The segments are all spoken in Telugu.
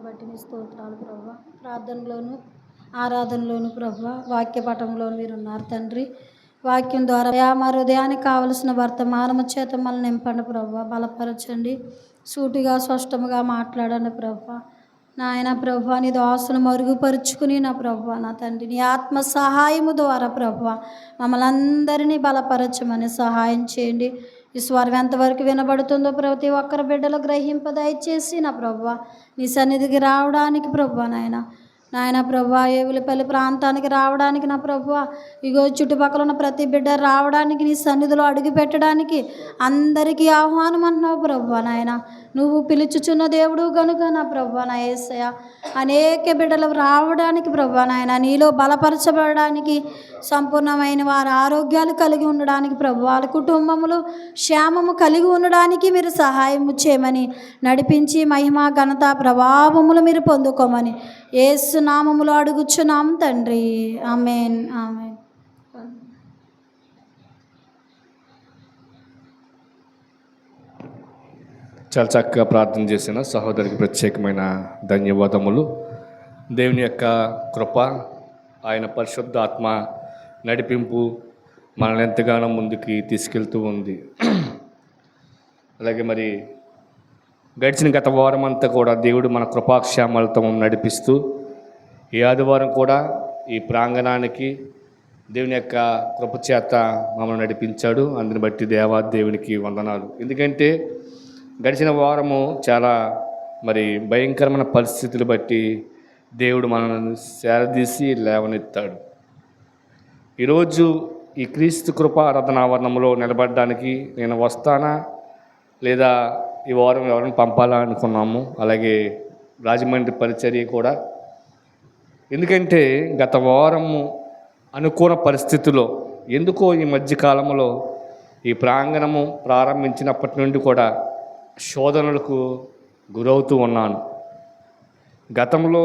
బట్టి నీ స్తోత్రాలు ప్రభువా. ప్రార్థనలోను ఆరాధనలోను ప్రభువా, వాక్య పఠంలోను మీరు ఉన్నారు తండ్రి. వాక్యం ద్వారా మా హృదయానికి కావలసిన వర్తమానము చేత మనల్ని నింపండి ప్రభువా, బలపరచండి, సూటిగా స్పష్టముగా మాట్లాడండి ప్రభువా. నాయన ప్రభువా, నీ దాసును మరుగుపరుచుకుని నా ప్రభువా, నా తండ్రి నీ ఆత్మ సహాయము ద్వారా ప్రభువా మమ్మల్ని అందరినీ బలపరచమని సహాయం చేయండి. ఈ స్వరం ఎంతవరకు వినబడుతుందో ప్రతి ఒక్కరి బిడ్డలు గ్రహింప దయచేసి నా ప్రభువా నీ సన్నిధికి రావడానికి ప్రభువా నాయన ప్రభువా, ఏవులపల్లి ప్రాంతానికి రావడానికి నా ప్రభువా, ఇగో చుట్టుపక్కల ఉన్న ప్రతి బిడ్డ రావడానికి నీ సన్నిధిలో అడుగు పెట్టడానికి అందరికీ ఆహ్వానం అంటున్నావు ప్రభువా నాయన. నువ్వు పిలుచుచున్న దేవుడు కనుక నా ప్రభువా నా యేసయ్య, అనేక బిడ్డలు రావడానికి ప్రభువా నాయన, నీలో బలపరచబడడానికి, సంపూర్ణమైన వారి ఆరోగ్యాలు కలిగి ఉండడానికి ప్రభు, వాళ్ళ కుటుంబములు క్షేమము కలిగి ఉండడానికి మీరు సహాయం చేయమని, నడిపించి మహిమ ఘనత ప్రభావములు మీరు పొందుకోమని యేసు నామములో అడుగుచున్నాం తండ్రి, ఆమేన్ ఆమేన్. చాలా చక్కగా ప్రార్థన చేసిన సహోదరికి ప్రత్యేకమైన ధన్యవాదములు. దేవుని యొక్క కృప, ఆయన పరిశుద్ధ ఆత్మ నడిపింపు మనల్ని ఎంతగానో ముందుకి తీసుకెళ్తూ ఉంది. అలాగే మరి గడిచిన గత వారం అంతా కూడా దేవుడు మన కృపాక్షేమాలతో నడిపిస్తూ ఈ ఆదివారం కూడా ఈ ప్రాంగణానికి దేవుని యొక్క కృపచేత మమ్మల్ని నడిపించాడు. అందుని బట్టి దేవునికి వందనాలు. ఎందుకంటే గడిచిన వారము చాలా మరి భయంకరమైన పరిస్థితులు బట్టి దేవుడు మనల్ని సేరదీసి లేవనెత్తాడు. ఈరోజు ఈ క్రీస్తు కృప ఆరాధనావరణంలో నిలబడడానికి నేను వస్తానా లేదా ఈ వారం ఎవరైనా పంపాలా అనుకున్నాము. అలాగే రాజమండ్రి పరిచర్య కూడా. ఎందుకంటే గత వారము అనుకోని పరిస్థితుల్లో ఎందుకో ఈ మధ్యకాలంలో ఈ ప్రాంగణము ప్రారంభించినప్పటి నుండి కూడా శోధనలకు గురవుతూ ఉన్నాను. గతంలో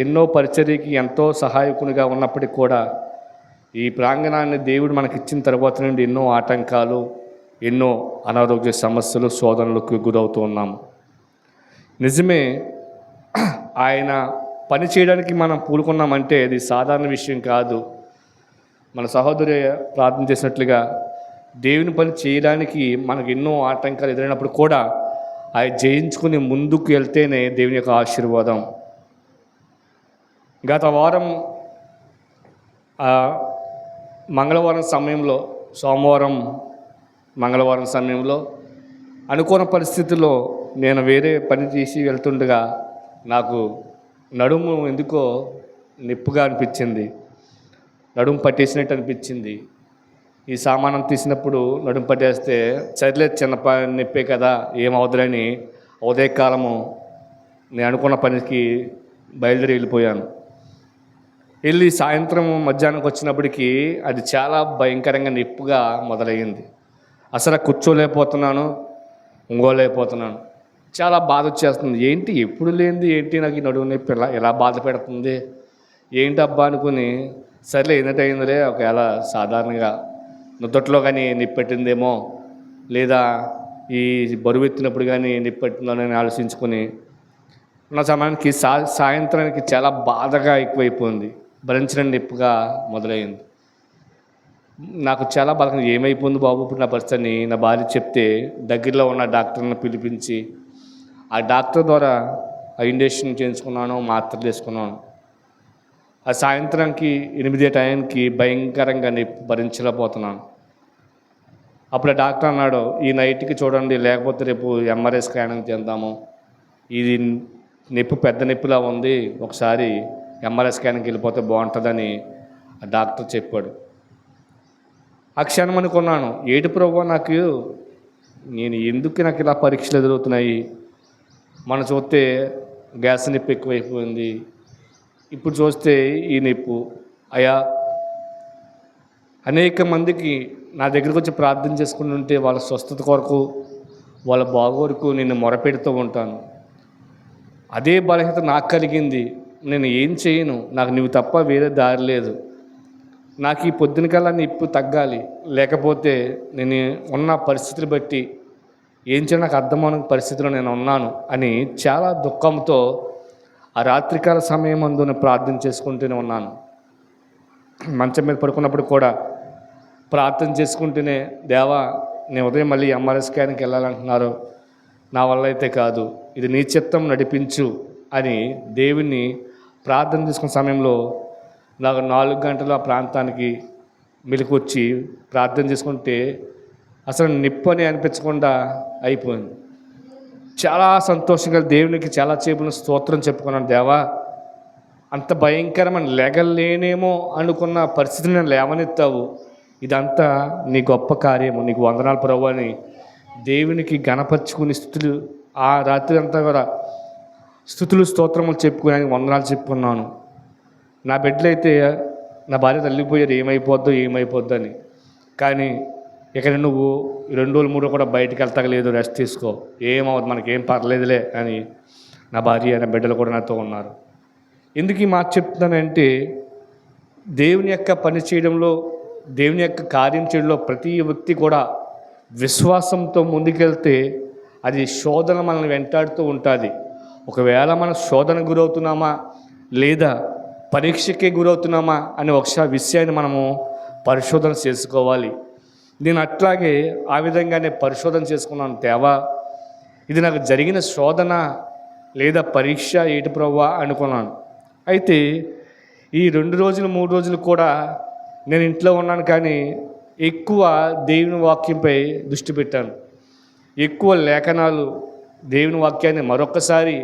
ఎన్నో పరిచర్యకి ఎంతో సహాయకునిగా ఉన్నప్పటికీ కూడా ఈ ప్రాంగణాన్ని దేవుడు మనకిచ్చిన తర్వాత నుండి ఎన్నో ఆటంకాలు, ఎన్నో అనారోగ్య సమస్యలు, శోధనలకు గురవుతూ ఉన్నాము. నిజమే, ఆయన పని చేయడానికి మనం పూనుకున్నామంటే అది సాధారణ విషయం కాదు. మన సహోదరి ప్రార్థన చేసినట్లుగా దేవుని పని చేయడానికి మనకు ఎన్నో ఆటంకాలు ఎదురైనప్పుడు కూడా ఆయన జయించుకుని ముందుకు వెళ్తేనే దేవుని యొక్క ఆశీర్వాదం. గత వారం మంగళవారం సమయంలో, సోమవారం మంగళవారం సమయంలో అనుకోని పరిస్థితుల్లో నేను వేరే పని చేసి వెళ్తుండగా నాకు నడుము ఎందుకో నొప్పిగా అనిపించింది, నడుము పట్టేసినట్టు అనిపించింది. ఈ సామానం తీసినప్పుడు నడుము పట్టేస్తే సరిలే చిన్న నొప్పే కదా ఏమవుతుందని ఉదయకాలము నేను అనుకున్న పనికి బయలుదేరి వెళ్ళిపోయాను. వెళ్ళి సాయంత్రం మధ్యాహ్నంకి వచ్చినప్పటికీ అది చాలా భయంకరంగా నొప్పిగా మొదలయ్యింది. అసలు కూర్చోలేకపోతున్నాను, ఉంగోలేకపోతున్నాను. చాలా బాధ వచ్చేస్తుంది. ఏంటి ఎప్పుడు లేనిది ఏంటి నాకు ఈ నడుము నొప్పి ఎలా బాధ పెడుతుంది ఏంటి అబ్బా అనుకుని, సర్లే ఏంటంటే అయిందిలే, ఒకవేళ సాధారణంగా నుద్దట్లో కానీ నిప్పెట్టిందేమో, లేదా ఈ బరువు ఎత్తినప్పుడు కానీ నిప్పెట్టిందని ఆలోచించుకొని నా సమయానికి సాయంత్రానికి చాలా బాధగా ఎక్కువైపోయింది. భరించడం నొప్పిగా మొదలైంది. నాకు చాలా బాధ, ఏమైపోయింది బాబు ఇప్పుడు నా పరిస్థితిని నా భార్య చెప్తే దగ్గరలో ఉన్న డాక్టర్ని పిలిపించి ఆ డాక్టర్ ద్వారా ఇంజెక్షన్ చేయించుకున్నాను, మాత్రలు వేసుకున్నాను. ఆ సాయంత్రానికి 8 టైంకి భయంకరంగా నొప్పి భరించలేకపోతున్నాను. అప్పుడు డాక్టర్ అన్నాడు, ఈ నైట్కి చూడండి, లేకపోతే రేపు ఎంఆర్ఐ స్కానింగ్ చేద్దాము, ఇది నొప్పి పెద్ద నొప్పిలా ఉంది, ఒకసారి ఎంఆర్ఐ స్కానింగ్కి వెళ్ళిపోతే బాగుంటుందని ఆ డాక్టర్ చెప్పాడు. ఆ క్షణం అనుకున్నాను, ఏడు ప్రభు నేను ఎందుకు నాకు ఇలా పరీక్షలు ఎదురవుతున్నాయి, మనం చూస్తే గ్యాస్ నొప్పి ఎక్కువైపోయింది, ఇప్పుడు చూస్తే ఈ నొప్పి. అయ్యా, అనేక మందికి నా దగ్గరకు వచ్చి ప్రార్థన చేసుకుని ఉంటే వాళ్ళ స్వస్థత కొరకు, వాళ్ళ బాగోరుకు నేను మొరపెడుతూ ఉంటాను. అదే బలహీనత నాకు కలిగింది. నేను ఏం చేయను, నాకు నువ్వు తప్ప వేరే దారి లేదు. నాకు ఈ పొద్దున కల్లా నొప్పి తగ్గాలి, లేకపోతే నేను ఉన్న పరిస్థితులు బట్టి ఏం చేయాలి నాకు అర్థమైన పరిస్థితిలో నేను ఉన్నాను అని చాలా దుఃఖంతో ఆ రాత్రికాల సమయం అందున ప్రార్థన చేసుకుంటూనే ఉన్నాను. మంచం మీద పడుకున్నప్పుడు కూడా ప్రార్థన చేసుకుంటూనే, దేవా నేను ఉదయం మళ్ళీ ఎంఆర్ఐ స్కాన్కి వెళ్ళాలంటున్నారు, నా వల్ల అయితే కాదు, ఇది నీ చిత్తం నడిపించు అని దేవుని ప్రార్థన చేసుకున్న సమయంలో నాకు 4 గంటల ఆ ప్రాంతానికి మెలకు వచ్చి ప్రార్థన చేసుకుంటే అసలు నిప్పు అని అనిపించకుండా అయిపోయింది. చాలా సంతోషంగా దేవునికి చాలా చేపలను స్తోత్రం చెప్పుకున్నాను. దేవా, అంత భయంకరమైన లేగలేనేమో అనుకున్న పరిస్థితిని నేను లేవనెత్తావు, ఇదంతా నీ గొప్ప కార్యము, నీకు వందనాలు ప్రభు అని దేవునికి గణపరుచుకుని స్థుతులు ఆ రాత్రి అంతా కూడా స్థుతులు స్తోత్రములు చెప్పుకుని ఆయనకి వందనాలు చెప్పుకున్నాను. నా బిడ్డలు అయితే నా భార్య తల్లిపోయారు, ఏమైపోద్దో అని. కానీ ఇక్కడ నువ్వు 2 రోజులు 3 రోజులు కూడా బయటికి వెళ్తలేదు, రెస్ట్ తీసుకో, ఏమవుతుంది, మనకేం పర్లేదులే అని నా భార్య నా బిడ్డలు కూడా నాతో ఉన్నారు. ఎందుకు ఈ మాట చెప్తున్నానంటే, దేవుని యొక్క పని చేయడంలో, దేవుని యొక్క కార్యం చేయడంలో ప్రతి వ్యక్తి కూడా విశ్వాసంతో ముందుకెళ్తే అది శోధన మనల్ని వెంటాడుతూ ఉంటుంది. ఒకవేళ మనం శోధన గురవుతున్నామా లేదా పరీక్షకే గురవుతున్నామా అనే ఒకసారి విషయాన్ని మనము పరిశోధన చేసుకోవాలి. నేను అట్లాగే ఆ విధంగానే పరిశోధన చేసుకున్నాను. దేవా, ఇది నాకు జరిగిన శోధన లేదా పరీక్ష ఏటి ప్రభువా అనుకున్నాను. అయితే ఈ 2 రోజులు 3 రోజులు కూడా నేను ఇంట్లో ఉన్నాను, కానీ ఎక్కువ దేవుని వాక్యంపై దృష్టి పెట్టాను. ఎక్కువ లేఖనాలు, దేవుని వాక్యాన్ని మరొకసారి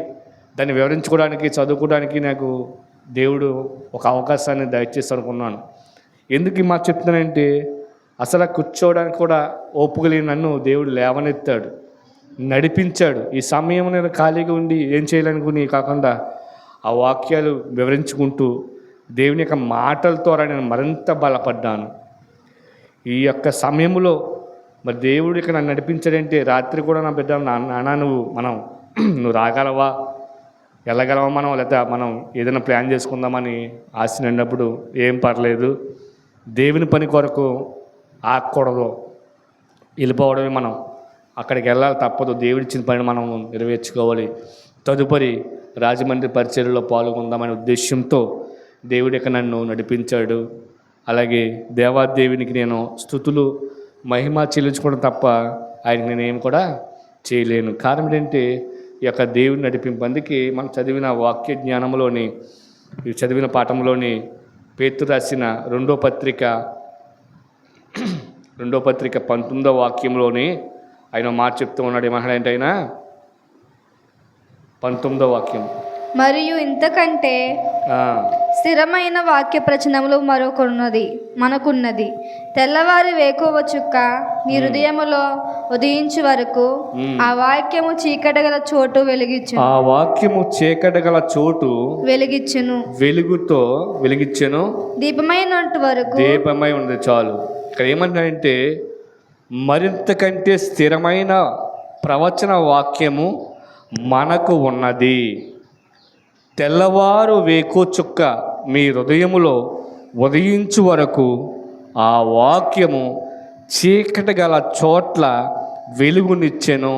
దాన్ని వివరించుకోవడానికి, చదువుకోవడానికి నాకు దేవుడు ఒక అవకాశాన్ని దయచేసి అనుకున్నాను. ఎందుకు ఈ మాట చెప్తున్నానంటే, అసలు కూర్చోవడానికి కూడా ఓపిక లేని నన్ను దేవుడు లేవనెత్తాడు, నడిపించాడు. ఈ సమయం నేను ఖాళీగా ఉండి ఏం చేయాలనుకుని కాకుండా ఆ వాక్యాలు వివరించుకుంటూ దేవుని యొక్క మాటల ద్వారా నేను మరింత బలపడ్డాను. ఈ యొక్క సమయంలో మరి దేవుడు ఇక్కడ నన్ను నడిపించాడంటే, రాత్రి కూడా నా బిడ్డ, నాన్న నువ్వు రాగలవా, వెళ్ళగలవా, లేకపోతే మనం ఏదైనా ప్లాన్ చేసుకుందామని ఆశ నిండినప్పుడు ఏం పర్లేదు, దేవుని పని కొరకు ఆగకూడదు, వెళ్ళిపోవడమే, మనం అక్కడికి వెళ్ళాలి, తప్పదు, దేవుడిచ్చిన పని మనం నెరవేర్చుకోవాలి, తదుపరి రాజమండ్రి పరిచర్యలో పాల్గొందామనే ఉద్దేశంతో దేవుడు ఇక్కడ నన్ను నడిపించాడు. అలాగే దేవాదేవునికి నేను స్తుతులు మహిమ చెల్లించుకోవడం తప్ప ఆయనకి నేనేం కూడా చేయలేను. కారణం ఏంటంటే, ఈ యొక్క దేవుని నడిపింపు. అందుకే మనం చదివిన వాక్య జ్ఞానంలోని, చదివిన పాఠంలోని పేతురు రాసిన 2వ పత్రిక 19వ వాక్యంలోని ఆయన మాట చెప్తూ ఉన్నాడు. ఏమన్నాడంటే ఆయన 19వ వాక్యం, మరియు ఇంతకంటే స్థిరమైన వాక్య ప్రచనములు మనకున్నది. తెల్లవారి వేకువ చుక్క మీ హృదయములో ఉదయించు వరకు ఆ వాక్యము చీకటగల చోటు వెలిగించును. ఆ వాక్యము చీకటగల చోటు వెలిగించును, వెలుగుతో వెలిగించెను, దీపమైనంత వరకు దీపమై ఉంది. చాలు. ఇక్కడ ఏమన్నాడంటే, మరింత కంటే స్థిరమైన ప్రవచన వాక్యము మనకు ఉన్నది. తెల్లవారు వేకు చుక్క మీ హృదయములో ఉదయించు వరకు ఆ వాక్యము చీకటి గల చోట్ల వెలుగునిచ్చెను,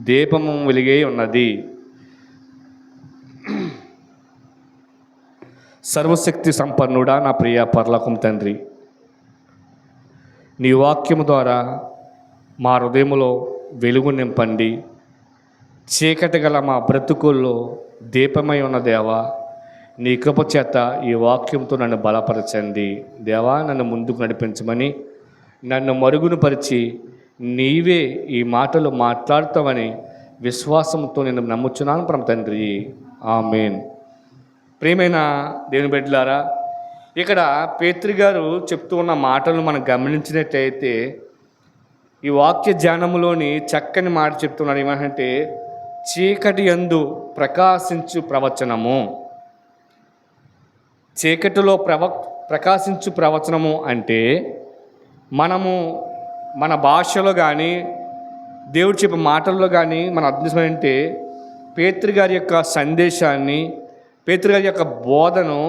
దీపము వెలిగే ఉన్నది. సర్వశక్తి సంపన్నుడా నా ప్రియ పరలోకం తండ్రి, నీ వాక్యము ద్వారా మా హృదయములో వెలుగు నింపండి. చీకటి గల మా బ్రతుకుల్లో దీపమై ఉన్న దేవా, నీ కృప చేత ఈ వాక్యంతో నన్ను బలపరచండి. దేవా, నన్ను ముందుకు నడిపించమని, నన్ను మరుగును పరిచి నీవే ఈ మాటలు మాట్లాడతావని విశ్వాసంతో నేను నమ్ముచున్నాను పరమ తండ్రి. ఆమేన్. ప్రియమైన దేవుని బిడ్డలారా, ఇక్కడ పేతురు గారు చెప్తూ ఉన్న మాటలను మనం గమనించినట్లయితే, ఈ వాక్య ధ్యానములోని చక్కని మాట చెప్తున్నాడు. ఏమంటే, చీకటి యందు ప్రకాశించు ప్రవచనము. చీకటిలో ప్రకాశించు ప్రవచనము అంటే, మనము మన భాషలో కానీ దేవుడు చెప్పే మాటల్లో కానీ మన అర్థం ఏంటంటే, పేతురు గారి యొక్క సందేశాన్ని, పేతురు గారి యొక్క బోధను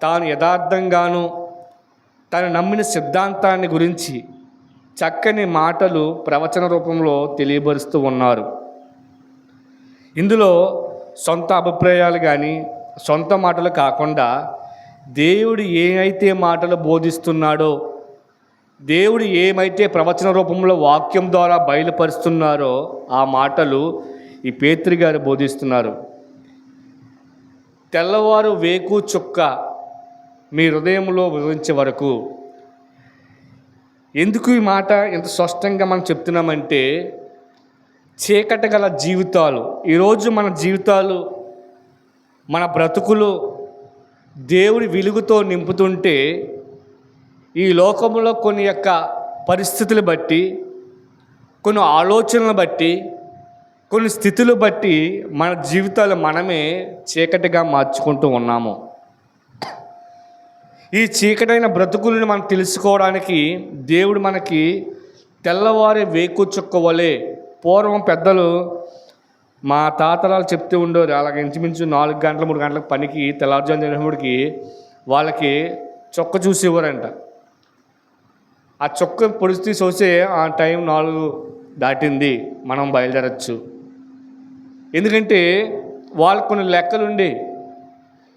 తాను యథార్థంగాను తాను నమ్మిన సిద్ధాంతాన్ని గురించి చక్కని మాటలు ప్రవచన రూపంలో తెలియబరుస్తూ ఉన్నారు. ఇందులో సొంత అభిప్రాయాలు కానీ సొంత మాటలు కాకుండా దేవుడు ఏమైతే మాటలు బోధిస్తున్నాడో, దేవుడు ఏమైతే ప్రవచన రూపంలో వాక్యం ద్వారా బయలుపరుస్తున్నారో ఆ మాటలు ఈ పేతురు గారు బోధిస్తున్నారు. తెల్లవారు వేకు చుక్క మీ హృదయంలో వివరించే వరకు. ఎందుకు ఈ మాట ఎంత స్పష్టంగా మనం చెప్తున్నామంటే, చీకటి గల జీవితాలు, ఈరోజు మన జీవితాలు, మన బ్రతుకులు దేవుడి వెలుగుతో నింపుతుంటే, ఈ లోకంలో కొన్ని యొక్క పరిస్థితులు బట్టి, కొన్ని ఆలోచనలు బట్టి, కొన్ని స్థితులు బట్టి మన జీవితాలు మనమే చీకటిగా మార్చుకుంటూ ఉన్నాము. ఈ చీకటైన బ్రతుకులను మనం తెలుసుకోవడానికి దేవుడు మనకి తెల్లవారి వేకు చుక్క వలె, పూర్వం పెద్దలు మా తాతరాలు చెప్తూ ఉండేవారు, అలాగే ఇంచుమించు 4 గంటల 3 గంటలకు పనికి తెల్లవారుజాము జరిగినప్పటికి వాళ్ళకి చొక్క చూసేవారంట. ఆ చొక్క పొడిచి చూసే ఆ టైం 4 దాటింది, మనం బయలుదేరచ్చు. ఎందుకంటే వాళ్ళకు కొన్ని లెక్కలుండి,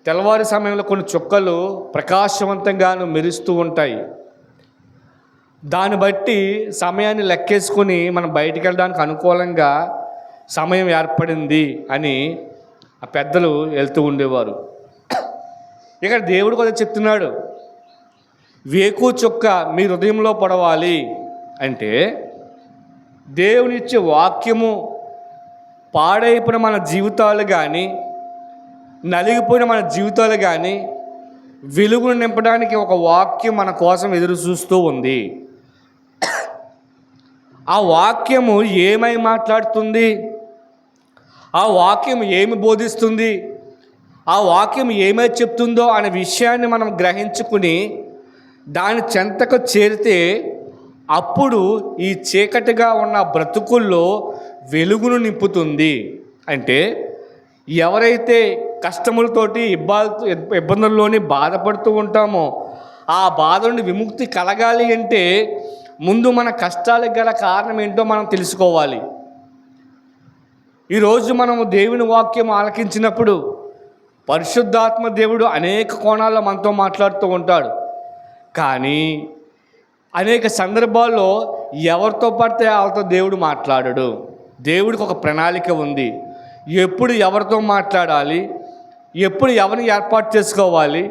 తెల్లవారి సమయంలో కొన్ని చుక్కలు ప్రకాశవంతంగాను మెరుస్తూ ఉంటాయి. దాన్ని బట్టి సమయాన్ని లెక్కేసుకొని మనం బయటికి వెళ్ళడానికి అనుకూలంగా సమయం ఏర్పడింది అని ఆ పెద్దలు వెళ్తూ ఉండేవారు. ఇక్కడ దేవుడు కూడా చెప్తున్నాడు, వేకు చుక్క మీ హృదయంలో పడవాలి అంటే, దేవునిచ్చే వాక్యము పాడైపోయిన మన జీవితాలు కానీ, నలిగిపోయిన మన జీవితాలు కానీ వెలుగును నింపడానికి ఒక వాక్యం మన కోసం ఎదురు చూస్తూ ఉంది. ఆ వాక్యము ఏమై మాట్లాడుతుంది, ఆ వాక్యం ఏమి బోధిస్తుంది, ఆ వాక్యం ఏమై చెప్తుందో అనే విషయాన్ని మనం గ్రహించుకుని దాని చెంతకు చేరితే అప్పుడు ఈ చీకటిగా ఉన్న బ్రతుకుల్లో వెలుగును నింపుతుంది. అంటే ఎవరైతే కష్టములతోటి ఇబ్బందుల్లోని బాధపడుతూ ఉంటామో ఆ బాధ నుండి విముక్తి కలగాలి అంటే ముందు మన కష్టాలకు గల కారణం ఏంటో మనం తెలుసుకోవాలి. ఈరోజు మనము దేవుని వాక్యం ఆలకించినప్పుడు పరిశుద్ధాత్మ దేవుడు అనేక కోణాల్లో మనతో మాట్లాడుతూ ఉంటాడు. కానీ అనేక సందర్భాల్లో ఎవరితో పడితే వాళ్ళతో దేవుడు మాట్లాడడు. దేవుడికి ఒక ప్రణాళిక ఉంది. ఎప్పుడు ఎవరితో మాట్లాడాలి, ఎప్పుడు ఎవరిని ఏర్పాటు చేసుకోవాలి,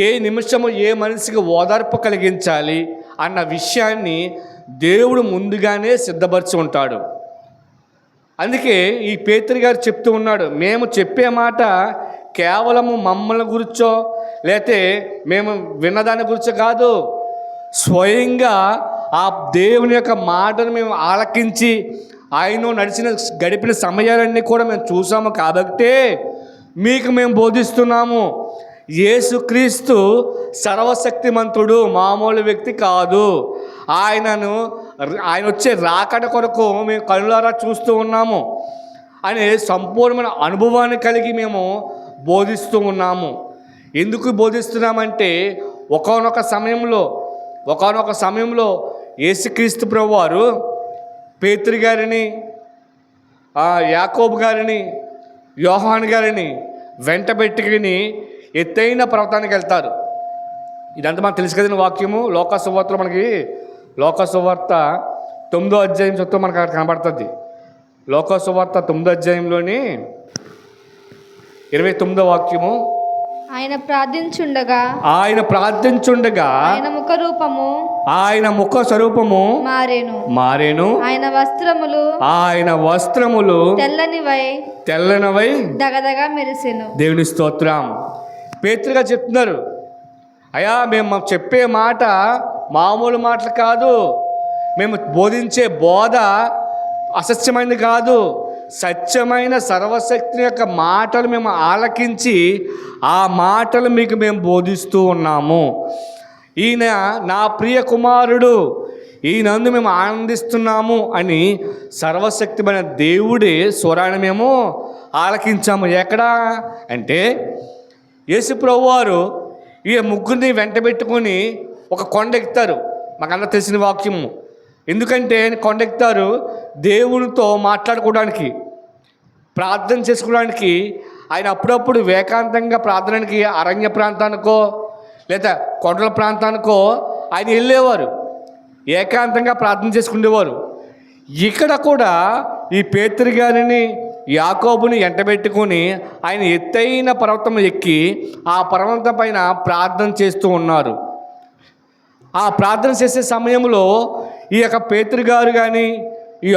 ఏ నిమిషము ఏ మనిషికి ఓదార్పు కలిగించాలి అన్న విషయాన్ని దేవుడు ముందుగానే సిద్ధపరిచి ఉంటాడు. అందుకే ఈ పేతురు గారు చెప్తూ ఉన్నాడు, మేము చెప్పే మాట కేవలము మమ్మల్ని గురించో లేతే మేము విన్నదాని గురించో కాదు, స్వయంగా ఆ దేవుని యొక్క మాటను మేము ఆలకించి ఆయన గడిపిన సమయాలన్నీ కూడా మేము చూసాము కాబట్టే మీకు మేము బోధిస్తున్నాము. యేసుక్రీస్తు సర్వశక్తిమంతుడు, మామూలు వ్యక్తి కాదు. ఆయన వచ్చే రాకడ కొరకు మేము కనులారా చూస్తూ ఉన్నాము అనే సంపూర్ణమైన అనుభవాన్ని కలిగి మేము బోధిస్తూ ఉన్నాము. ఎందుకు బోధిస్తున్నామంటే ఒకానొక సమయంలో యేసుక్రీస్తు ప్రభువారు పేతురు గారిని, యాకోబు గారిని, యోహాను గారిని వెంట పెట్టుకుని ఎత్తైన పర్వతానికి వెళ్తారు. ఇదంతా మనకు తెలుసు కదండి వాక్యము. లోకసువార్తలో మనకి లోకసువార్త 9వ అధ్యాయం చొత్తు మనకు అక్కడ కనబడుతుంది. లోకసువార్త 9వ అధ్యాయంలోని 29వ వాక్యము, ఆయన ప్రార్థించుండగా ఆయన ముఖ స్వరూపము మారేను, ఆయన వస్త్రములు తెల్లనివై దగదగా మెరిసెను. దేవుని స్తోత్రం. పేతురుగా చెప్తున్నారు, అయ్యా మేము చెప్పే మాట మామూలు మాటలు కాదు, మేము బోధించే బోధ అసత్యమైనది కాదు, సత్యమైన సర్వశక్తి యొక్క మాటలు మేము ఆలకించి ఆ మాటలు మీకు మేము బోధిస్తూ ఉన్నాము. ఈయన నా ప్రియ కుమారుడు, ఈయనందు మేము ఆనందిస్తున్నాము అని సర్వశక్తిమైన దేవుడి స్వరాన్ని మేము ఆలకించాము. ఎక్కడా అంటే యేసు ప్రభువారు ఈ ముగ్గురిని వెంట పెట్టుకొని ఒక కొండ ఎక్కుతారు. మాకన్నా తెలిసిన వాక్యము. ఎందుకంటే కొండ ఎక్కుతారు దేవునితో మాట్లాడుకోవడానికి. ప్రార్థన చేసుకోవడానికి ఆయన అప్పుడప్పుడు ఏకాంతంగా ప్రార్థనకి అరణ్య ప్రాంతానికో లేదా కొండల ప్రాంతానికో ఆయన వెళ్ళేవారు, ఏకాంతంగా ప్రార్థన చేసుకునేవారు. ఇక్కడ కూడా ఈ పేతురు గారిని యాకోబుని ఎంటబెట్టుకొని ఆయన ఎత్తైన పర్వతం ఎక్కి ఆ పర్వతం పైన ప్రార్థన చేస్తూ ఉన్నారు. ఆ ప్రార్థన చేసే సమయంలో ఈ యొక్క పేతురు గారు కానీ ఈ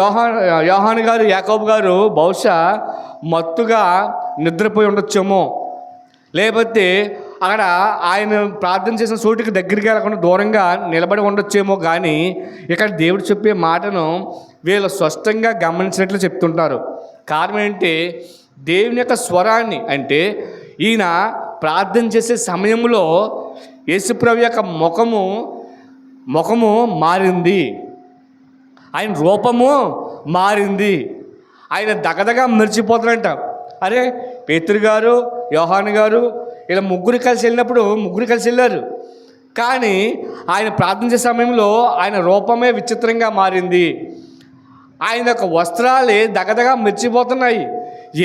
యోహాను గారు యాకోబు గారు బహుశా మత్తుగా నిద్రపోయి ఉండొచ్చేమో, లేకపోతే అక్కడ ఆయన ప్రార్థన చేసిన చోటుకి దగ్గరికి వెళ్ళకుండా దూరంగా నిలబడి ఉండొచ్చేమో. కానీ ఇక్కడ దేవుడు చెప్పే మాటను వీళ్ళు స్పష్టంగా గమనించినట్లు చెప్తుంటారు. కారణం ఏంటి? దేవుని యొక్క స్వరాన్ని, అంటే ఈయన ప్రార్థన చేసే సమయంలో యేసుప్రభు యొక్క ముఖము మారింది, ఆయన రూపము మారింది. ఆయన దగదగా మెరిచిపోతాడంట. అరే, పేతురు గారు యోహాను గారు ఇలా ముగ్గురు కలిసి వెళ్ళారు. కానీ ఆయన ప్రార్థన చేసే సమయంలో ఆయన రూపమే విచిత్రంగా మారింది. ఆయన యొక్క వస్త్రాలే దగదగా మెరిచిపోతున్నాయి.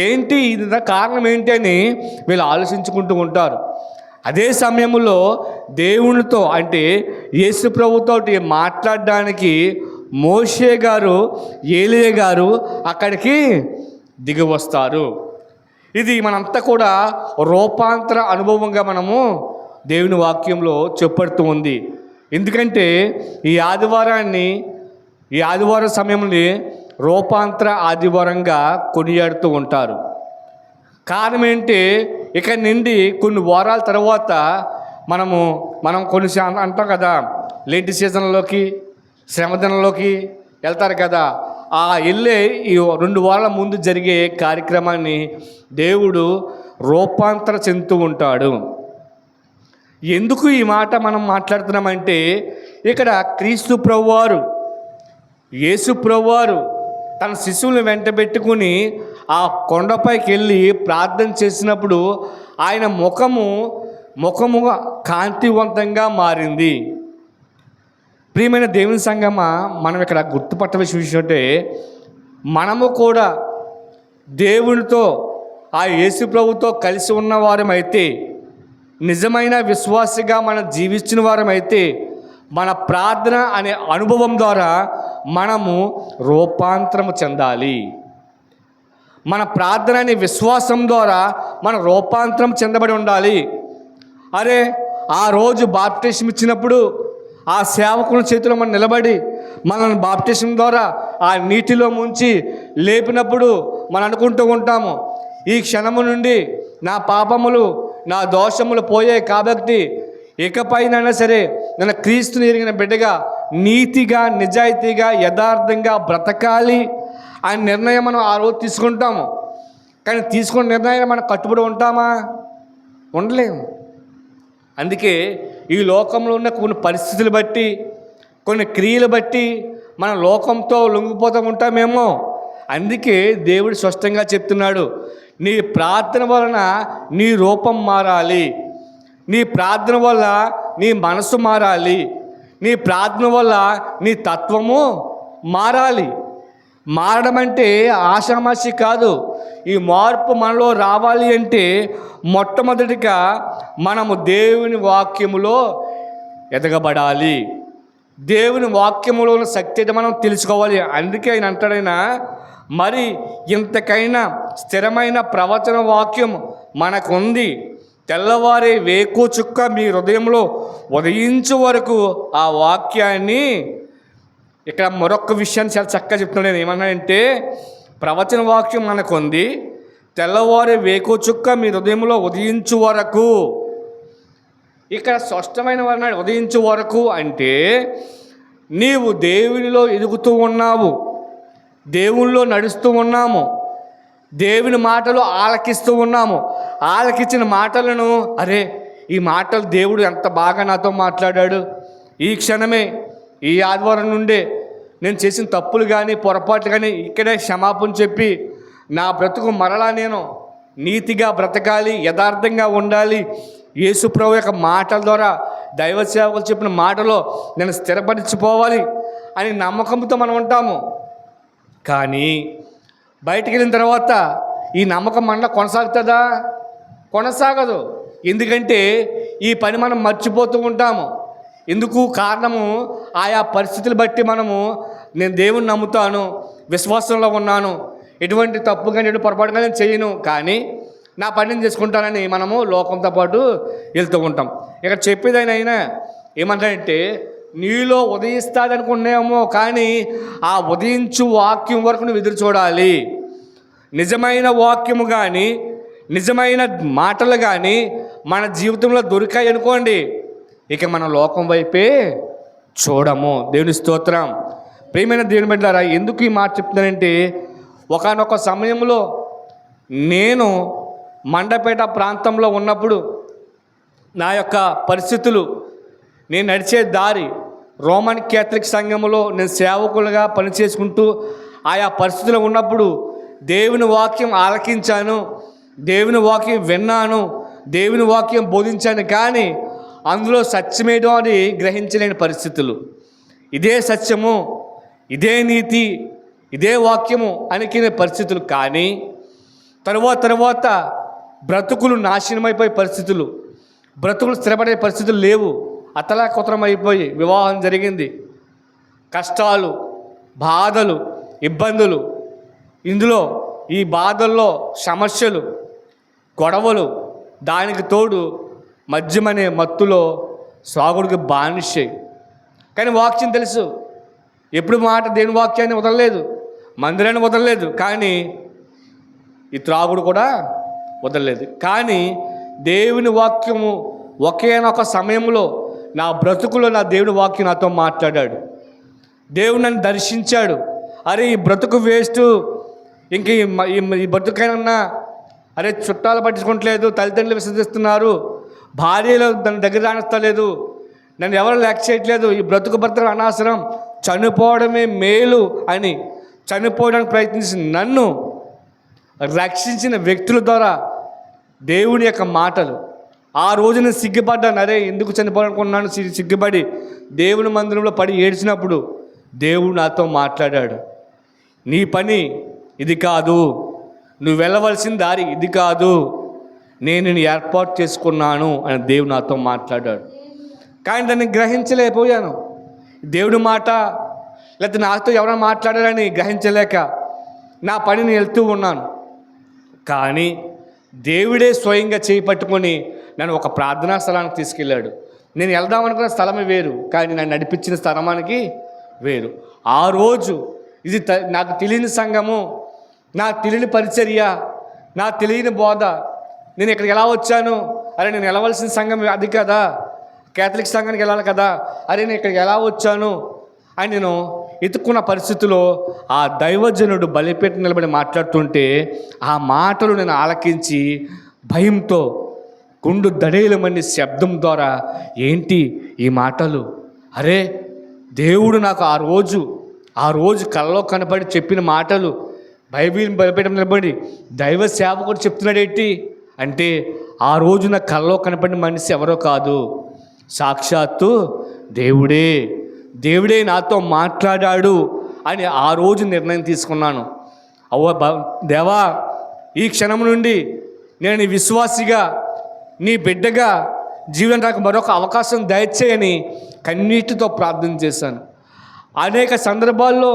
ఏంటి ఇది, కారణం ఏంటి అని వీళ్ళు ఆలోచించుకుంటూ ఉంటారు. అదే సమయంలో దేవునితో, అంటే యేసు ప్రభుతోటి మాట్లాడడానికి మోషే గారు ఏలియా గారు అక్కడికి దిగి వస్తారు. ఇది మనంతా కూడా రూపాంతర అనుభవంగా మనము దేవుని వాక్యంలో చెప్పడుతూ ఉంది. ఎందుకంటే ఈ ఆదివారం సమయంలో రూపాంతర ఆదివారంగా కొనియాడుతూ ఉంటారు. కారణం ఏంటి? ఇక నుండి కొన్ని వారాల తర్వాత మనం కొన్ని అంటాం కదా, లేంటి సీజన్లోకి శ్రమదినంలోకి వెళ్తారు కదా. ఆ వెళ్ళే ఈ 2 వారాల ముందు జరిగే కార్యక్రమాన్ని దేవుడు రూపాంతర చెందుతూ ఉంటాడు. ఎందుకు ఈ మాట మనం మాట్లాడుతున్నామంటే, ఇక్కడ క్రీస్తు ప్రభువారు యేసు ప్రభువారు తన శిశువులను వెంటబెట్టుకుని ఆ కొండపైకి వెళ్ళి ప్రార్థన చేసినప్పుడు ఆయన ముఖము కాంతివంతంగా మారింది. ప్రియమైన దేవుని సంగమా, మనం ఇక్కడ గుర్తుపట్టవలసిన విషయం అంటే, మనము కూడా దేవునితో ఆ యేసు ప్రభుతో కలిసి ఉన్న వారమైతే, నిజమైన విశ్వాసిగా మనం జీవించిన వారమైతే, మన ప్రార్థన అనే అనుభవం ద్వారా మనము రూపాంతరము చెందాలి. మన ప్రార్థన అనే విశ్వాసం ద్వారా మనం రూపాంతరం చెందబడి ఉండాలి. అరే, ఆ రోజు బాప్టిజం ఇచ్చినప్పుడు ఆ సేవకుల చేతిలో మనం నిలబడి మనల్ని బాప్టిజం ద్వారా ఆ నీటిలో ముంచి లేపినప్పుడు మనం అనుకుంటూ ఉంటాము, ఈ క్షణము నుండి నా పాపములు నా దోషములు పోయాయి కాబట్టి ఇకపైనైనా సరే నేను క్రీస్తుని ఎరిగిన బిడ్డగా నీతిగా నిజాయితీగా యథార్థంగా బ్రతకాలి అనే నిర్ణయం మనం ఆ రోజు తీసుకుంటాము. కానీ తీసుకున్న నిర్ణయాన్ని మనం కట్టుబడి ఉంటామా? ఉండలేము. అందుకే ఈ లోకంలో ఉన్న కొన్ని పరిస్థితులు బట్టి, కొన్ని క్రియలు బట్టి మన లోకంతో లొంగిపోతూ ఉంటామేమో. అందుకే దేవుడు స్పష్టంగా చెప్తున్నాడు, నీ ప్రార్థన వలన నీ రూపం మారాలి, నీ ప్రార్థన వల్ల నీ మనసు మారాలి, నీ ప్రార్థన వల్ల నీ తత్వము మారాలి. మారడం అంటే ఆషామాషి కాదు. ఈ మార్పు మనలో రావాలి అంటే మొట్టమొదటిగా మనము దేవుని వాక్యములో ఎదగబడాలి. దేవుని వాక్యములో ఉన్న శక్తి అయితే మనం తెలుసుకోవాలి. అందుకే ఆయన అంటాడైనా, మరి ఇంతకైనా స్థిరమైన ప్రవచన వాక్యం మనకుంది, తెల్లవారే వేకు చుక్క మీ హృదయంలో ఉదయించు వరకు ఆ వాక్యాన్ని. ఇక్కడ మరొక విషయాన్ని చాలా చక్కగా చెప్తున్నాను. నేను ఏమన్నానంటే, ప్రవచన వాక్యం మనకుంది, తెల్లవారే వేకు చుక్క మీ హృదయంలో ఉదయించు వరకు. ఇక్కడ స్పష్టమైన వారిని ఉదయించు వరకు అంటే నీవు దేవునిలో ఎదుగుతూ ఉన్నావు, దేవునిలో నడుస్తూ ఉన్నాము, దేవుని మాటలు ఆలకిస్తూ ఉన్నాము. ఆలకించిన మాటలను, అరే ఈ మాటలు దేవుడు ఎంత బాగా నాతో మాట్లాడాడు, ఈ క్షణమే ఈ ఆదివారం నుండే నేను చేసిన తప్పులు కానీ పొరపాట్లు కానీ ఇక్కడే క్షమాపణ చెప్పి నా బ్రతుకు మరలా నేను నీతిగా బ్రతకాలి, యథార్థంగా ఉండాలి, యేసు ప్రభు యొక్క మాటల ద్వారా దైవ సేవకులు చెప్పిన మాటలో నేను స్థిరపరిచిపోవాలి అని నమ్మకంతో మనం ఉంటాము. కానీ బయటికి వెళ్ళిన తర్వాత ఈ నమ్మకం మనలో కొనసాగుతుందా? కొనసాగదు. ఎందుకంటే ఈ పని మనం మర్చిపోతూ ఉంటాము. ఎందుకు? కారణము ఆయా పరిస్థితులు బట్టి నేను దేవుణ్ణి నమ్ముతాను, విశ్వాసంలో ఉన్నాను, ఎటువంటి తప్పు కానీ ఎటువంటి పొరపాటుగా నేను చేయను, కానీ నా పని నేను చేసుకుంటానని మనము లోకంతో పాటు వెళ్తూ ఉంటాం. ఇక్కడ చెప్పేది అయినా ఏమంటాడంటే, నీలో ఉదయిస్తుంది అనుకున్నామో, కానీ ఆ ఉదయించు వాక్యం వరకు నువ్వు ఎదురు చూడాలి. నిజమైన వాక్యము కానీ నిజమైన మాటలు కానీ మన జీవితంలో దొరికాయి అనుకోండి, ఇక మన లోకం వైపే చూడము. దేవుని స్తోత్రం. ప్రియమైన దేవుని బిడ్డలారా, ఎందుకు ఈ మాట చెప్తున్నానంటే, ఒకానొక సమయంలో నేను మండపేట ప్రాంతంలో ఉన్నప్పుడు నా యొక్క పరిస్థితులు, నేను నడిచే దారి, రోమన్ క్యాథలిక్ సంఘంలో నేను సేవకులుగా పనిచేసుకుంటూ ఆయా పరిస్థితుల్లో ఉన్నప్పుడు దేవుని వాక్యం ఆలకించాను, దేవుని వాక్యం విన్నాను, దేవుని వాక్యం బోధించాను, కానీ అందులో సత్యమేదో అని గ్రహించలేని పరిస్థితులు. ఇదే సత్యము, ఇదే నీతి, ఇదే వాక్యము అనుకునే పరిస్థితులు. కానీ తర్వాత బ్రతుకులు నాశనమైపోయే పరిస్థితులు, బ్రతుకులు స్థిరపడే పరిస్థితులు లేవు. అతలాకుతలం అయిపోయి వివాహం జరిగింది. కష్టాలు, బాధలు, ఇబ్బందులు, ఇందులో ఈ బాధల్లో సమస్యలు, గొడవలు, దానికి తోడు మద్యమనే మత్తులో సాగుడికి బానిసాయి. కానీ వాక్యం తెలుసు, ఎప్పుడు మాట దేవుని వాక్యాన్ని వదలలేదు, మందిరాన్ని వదలలేదు, కానీ ఈ త్రాగుడు కూడా వదలలేదు. కానీ దేవుని వాక్యము ఒకేనొక సమయంలో నా బ్రతుకులో నా దేవుని వాక్యం నాతో మాట్లాడాడు. దేవుడు నన్ను దర్శించాడు. అరే, ఈ బ్రతుకు వేస్ట్, ఇంక ఈ బ్రతుకైనా, అరే చుట్టాలు పట్టించుకోవట్లేదు, తల్లిదండ్రులు విసర్జిస్తున్నారు, భార్యలు దాని దగ్గర రాణిస్తలేదు, నన్ను ఎవరు లెక్క చేయట్లేదు, ఈ బ్రతుకు అనవసరం, చనిపోవడమే మేలు అని చనిపోవడానికి ప్రయత్నించిన నన్ను రక్షించిన వ్యక్తుల ద్వారా దేవుని యొక్క మాటలు, ఆ రోజు నేను సిగ్గుపడ్డాను. అరే, ఎందుకు చనిపోవాలనుకున్నాను, సిగ్గుపడి దేవుని మందిరంలో పడి ఏడ్చినప్పుడు దేవుడు నాతో మాట్లాడాడు. నీ పని ఇది కాదు, నువ్వు వెళ్ళవలసిన దారి ఇది కాదు, నేను నిన్ను ఏర్పాటు చేసుకున్నాను అని దేవుడు నాతో మాట్లాడాడు. కానీ దాన్ని గ్రహించలేకపోయాను. దేవుడి మాట లేకపోతే నాతో ఎవరైనా మాట్లాడారని గ్రహించలేక నా పనిని వెళ్తూ ఉన్నాను. కానీ దేవుడే స్వయంగా చేయి పట్టుకొని నన్ను ఒక ప్రార్థనా స్థలానికి తీసుకెళ్ళాడు. నేను వెళ్దామనుకున్న స్థలమే వేరు, కానీ నన్ను నడిపించిన స్థలమానికి వేరు. ఆ రోజు ఇది నాకు తెలియని సంఘము, నాకు తెలియని పరిచర్య, నాకు తెలియని బోధ. నేను ఇక్కడికి ఎలా వచ్చాను? అరే, నేను వెళ్ళవలసిన సంఘం అది కదా, కేథలిక్ సంఘానికి వెళ్ళాలి కదా, అరే నేను ఇక్కడికి ఎలా వచ్చాను అని నేను ఎత్తుక్కున్న పరిస్థితిలో ఆ దైవజనుడు బలిపేట నిలబడి మాట్లాడుతుంటే ఆ మాటలు నేను ఆలకించి భయంతో గుండు దడేలమని శబ్దం ద్వారా, ఏంటి ఈ మాటలు? అరే, దేవుడు నాకు ఆ రోజు కళ్ళలో కనపడి చెప్పిన మాటలు బైబిల్ బలిపేట నిలబడి దైవ సేవకుడు చెప్తున్నాడు ఏంటి అంటే, ఆ రోజు నా కళ్ళలో కనపడిన మనిషి ఎవరో కాదు, సాక్షాత్తు దేవుడే నాతో మాట్లాడాడు అని ఆ రోజు నిర్ణయం తీసుకున్నాను. దేవా, ఈ క్షణం నుండి నేను విశ్వాసిగా, నీ బిడ్డగా జీవనానికి మరొక అవకాశం దయచేయని కన్నీటితో ప్రార్థన చేశాను. అనేక సందర్భాల్లో,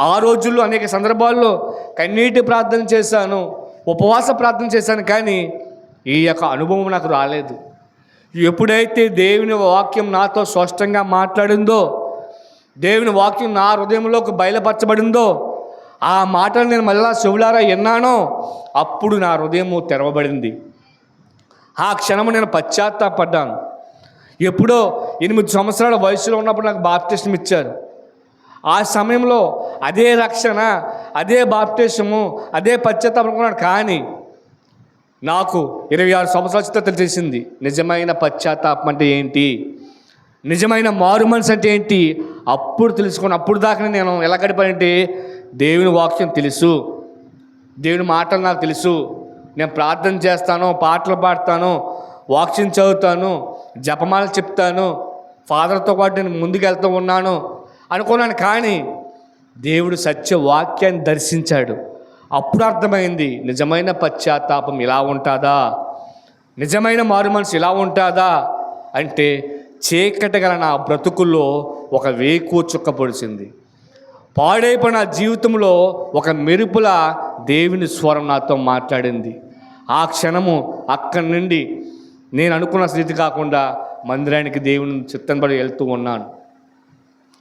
ఆ రోజుల్లో అనేక సందర్భాల్లో కన్నీటి ప్రార్థన చేశాను, ఉపవాస ప్రార్థన చేశాను, కానీ ఈ యొక్క అనుభవం నాకు రాలేదు. ఎప్పుడైతే దేవుని వాక్యం నాతో స్పష్టంగా మాట్లాడిందో, దేవుని వాక్యం నా హృదయంలోకి బయలుపరచబడిందో, ఆ మాటలు నేను మళ్ళా చెవులారా విన్నానో, అప్పుడు నా హృదయము తెరవబడింది. ఆ క్షణము నేను పశ్చాత్తాపడ్డాను. ఎప్పుడో 8 సంవత్సరాల వయసులో ఉన్నప్పుడు నాకు బాప్టిజం ఇచ్చారు. ఆ సమయంలో అదే రక్షణ, అదే బాప్టిజము, అదే పశ్చాత్తాపం అనుకున్నాను. కానీ నాకు 26 సంవత్సరాల చిత్త తెలిసింది నిజమైన పశ్చాత్తాపం అంటే ఏంటి, నిజమైన మారు మనసు అంటే ఏంటి. అప్పుడు తెలుసుకుని, అప్పుడు దాకా నేను ఎలా గడిపానంటే, దేవుని వాక్యం తెలుసు, దేవుని మాటలు నాకు తెలుసు, నేను ప్రార్థన చేస్తాను, పాటలు పాడతాను, వాక్యం చదువుతాను, జపమాల చెప్తాను, ఫాదర్తో పాటు నేను ముందుకు వెళ్తూ ఉన్నాను అనుకున్నాను. కానీ దేవుడు సత్య వాక్యాన్ని దర్శించాడు. అప్పుడు అర్థమైంది, నిజమైన పశ్చాత్తాపం ఇలా ఉంటుందా, నిజమైన మారు మనసు ఇలా ఉంటుందా అంటే చీకటి గల నా బ్రతుకుల్లో ఒక వేకు చుక్క పొడిచింది. పాడైపోయిన జీవితంలో ఒక మెరుపుల దేవుని స్వరం నాతో మాట్లాడింది. ఆ క్షణము అక్కడి నుండి నేను అనుకున్న స్థితి కాకుండా మందిరానికి దేవుని చిత్తంబడి వెళ్తూ ఉన్నాను.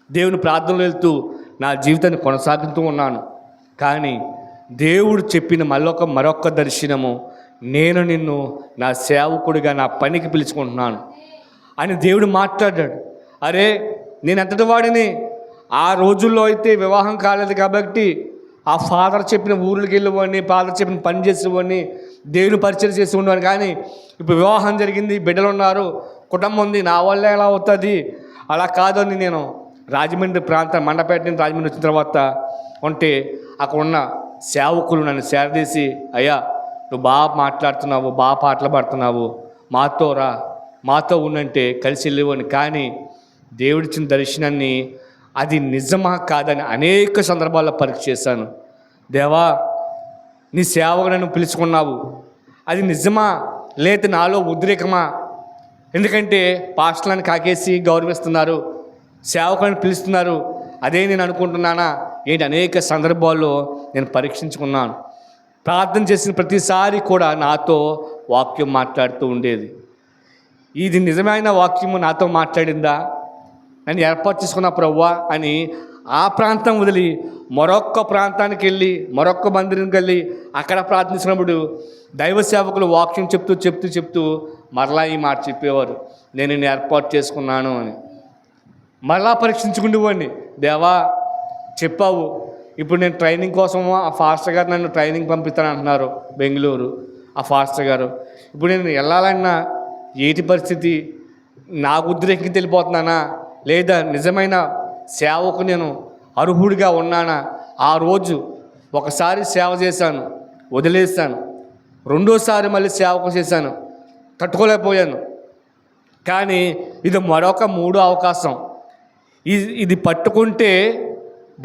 దేవుని ప్రార్థనలు వెళ్తూ నా జీవితాన్ని కొనసాగుతూ ఉన్నాను. కానీ దేవుడు చెప్పిన మరొక దర్శనము, నేను నిన్ను నా సేవకుడిగా నా పనికి పిలుచుకుంటున్నాను అని దేవుడు మాట్లాడాడు. అరే, నేను ఎంతటి వాడిని, ఆ రోజుల్లో అయితే వివాహం కాలేదు కాబట్టి ఆ ఫాదర్ చెప్పిన ఊర్లకి వెళ్ళేవాడిని, ఫాదర్ చెప్పిన పని చేసేవాడిని, దేవుని పరిచయం చేసి ఉండేవాడిని. కానీ ఇప్పుడు వివాహం జరిగింది, బిడ్డలు ఉన్నారు, కుటుంబం ఉంది, నా వల్ల ఎలా అవుతుంది, అలా కాదని నేను రాజమండ్రి ప్రాంతం మండపేట నుంచి రాజమండ్రి వచ్చిన తర్వాత ఉంటే అక్కడ ఉన్న సేవకులు నన్ను సేరదీసి, అయ్యా నువ్వు బాగా మాట్లాడుతున్నావు, బాగా పాటలు పాడుతున్నావు, మాతో రా, మాతో ఉండంటే కలిసి వెళ్ళేవాడిని. కానీ దేవుడిచ్చిన దర్శనాన్ని అది నిజమా కాదని అనేక సందర్భాల్లో పరీక్ష చేశాను. దేవా, నీ సేవకు నన్ను పిలుచుకున్నావు, అది నిజమా లేక నాలో ఉద్రేకమా? ఎందుకంటే పాస్టర్లను కాకేసి గౌరవిస్తున్నారు, సేవకులను పిలుస్తున్నారు, అదే నేను అనుకుంటున్నానా ఏంటి? అనేక సందర్భాల్లో నేను పరీక్షించుకున్నాను. ప్రార్థన చేసిన ప్రతిసారి కూడా నాతో వాక్యం మాట్లాడుతూ ఉండేది. ఇది నిజమైన వాక్యము నాతో మాట్లాడిందా, నన్ను ఏర్పాటు చేసుకున్న ప్రభువా అని ఆ ప్రాంతం వదిలి మరొక్క ప్రాంతానికి వెళ్ళి మరొక్క మందిరానికి వెళ్ళి అక్కడ ప్రార్థించినప్పుడు దైవ సేవకులు వాక్యం చెప్తూ మరలా ఈ మాట చెప్పేవారు, నేను నిన్ను ఏర్పాటు చేసుకున్నాను అని. మరలా పరీక్షించుకుంటేవాడిని, దేవా చెప్పావు, ఇప్పుడు నేను ట్రైనింగ్ కోసము ఆ ఫాస్టర్ గారు నన్ను ట్రైనింగ్ పంపిస్తాను అంటున్నారు బెంగళూరు, ఆ ఫాస్టర్ గారు. ఇప్పుడు నేను వెళ్ళాలన్నా ఏటి పరిస్థితి, నాకు ఉద్రేకంగా వెళ్ళిపోతున్నానా లేదా నిజమైన సేవకు నేను అర్హుడిగా ఉన్నానా? ఆ రోజు ఒకసారి సేవ చేశాను, వదిలేస్తాను, రెండోసారి మళ్ళీ సేవకు చేశాను, తట్టుకోలేకపోయాను. కానీ ఇది మరొక 3వ అవకాశం. ఇది పట్టుకుంటే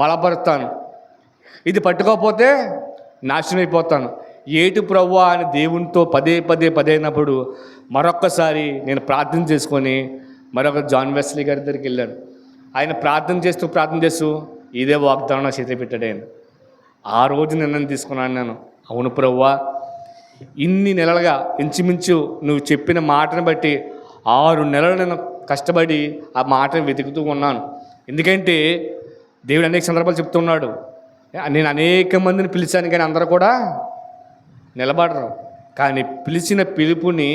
బలపడతాను, ఇది పట్టుకోకపోతే నాశనం అయిపోతాను. ఏటి ప్రభువా అని దేవునితో పదే అయినప్పుడు మరొక్కసారి నేను ప్రార్థన చేసుకొని మరొక జాన్ వెస్లీ గారి దగ్గరికి వెళ్ళాను. ఆయన ప్రార్థన చేస్తూ ఇదే వాగ్దానం నా చేతి పెట్టాడు ఆయన. ఆ రోజు నిర్ణయం తీసుకున్నాను నేను, అవును ప్రభువా, ఇన్ని నెలలుగా ఇంచుమించు నువ్వు చెప్పిన మాటను బట్టి 6 నెలలు నేను కష్టపడి ఆ మాటను వెతుకుతూ ఉన్నాను. ఎందుకంటే దేవుడు అనేక సందర్భాలు చెప్తున్నాడు, నేను అనేక మందిని పిలిచాను కానీ అందరూ కూడా నిలబడరు. కానీ పిలిచిన పిలుపుని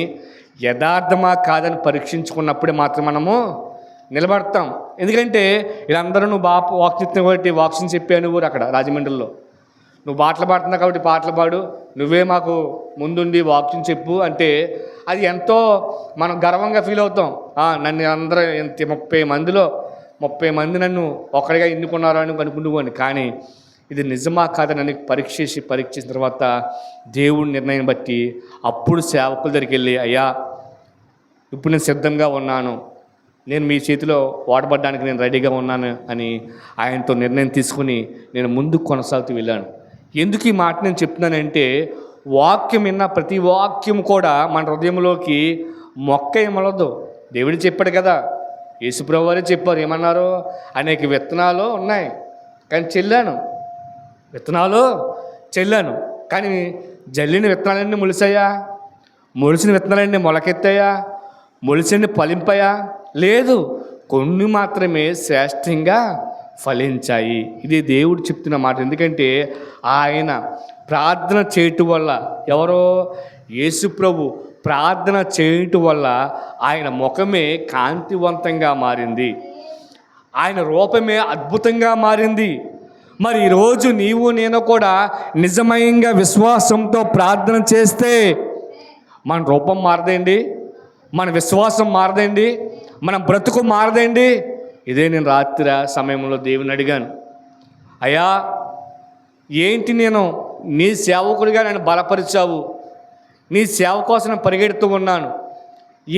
యథార్థమా కాదని పరీక్షించుకున్నప్పుడే మాత్రం మనము నిలబడతాం. ఎందుకంటే వీళ్ళందరూ నువ్వు బాగా వాక్యం కాబట్టి వాక్యం చెప్పాను ఊరు అక్కడ రాజమండ్రిలో, నువ్వు పాటలు పాడుతున్నావు కాబట్టి పాటలు పాడు, నువ్వే మాకు ముందుండి వాక్యం చెప్పు అంటే అది ఎంతో మనం గర్వంగా ఫీల్ అవుతాం. నన్ను అందరూ 30 మంది నన్ను ఒక్కడిగా ఎన్నుకున్నారు అని అనుకుంటున్నాను. కానీ ఇది నిజమా కాదని పరీక్షించిన తర్వాత దేవుడి నిర్ణయం బట్టి అప్పుడు సేవకుల దగ్గరికి వెళ్ళి, అయ్యా ఇప్పుడు నేను సిద్ధంగా ఉన్నాను, నేను మీ చేతిలో వాడబడ్డానికి నేను రెడీగా ఉన్నాను అని ఆయనతో నిర్ణయం తీసుకుని నేను ముందుకు కొనసాగుతూ వెళ్ళాను. ఎందుకు ఈ మాట నేను చెప్తున్నానంటే, వాక్యం విన్న ప్రతి వాక్యం కూడా మన హృదయంలోకి మొక్క ఏమలదు. దేవుడు చెప్పాడు కదా, యేసుప్రభువు వారే చెప్పారు, ఏమన్నారు, అనేక విత్తనాలు ఉన్నాయి కానీ చెల్లాను కానీ జల్లిన విత్తనాలన్నీ మొలిసాయా? మొలిసిన విత్తనాలన్నీ మొలకెత్తాయా? మొలిసిన ఫలింపాయా? లేదు, కొన్ని మాత్రమే శ్రేష్టంగా ఫలించాయి. ఇది దేవుడు చెప్తున్న మాట. ఎందుకంటే ఆయన ప్రార్థన చేయటం వల్ల, ఎవరో యేసుప్రభు ప్రార్థన చేయటం వల్ల ఆయన ముఖమే కాంతివంతంగా మారింది, ఆయన రూపమే అద్భుతంగా మారింది. మరి ఈరోజు నీవు నేను కూడా నిజమైన విశ్వాసంతో ప్రార్థన చేస్తే మన రూపం మారదండి, మన విశ్వాసం మారదండి, మన బ్రతుకు మారదండి. ఇదే నేను రాత్రి సమయంలో దేవుని అడిగాను, అయ్యా ఏంటి నేను నీ సేవకుడిగా నన్ను బలపరిచావు, నీ సేవ కోసం పరిగెడుతూ ఉన్నాను,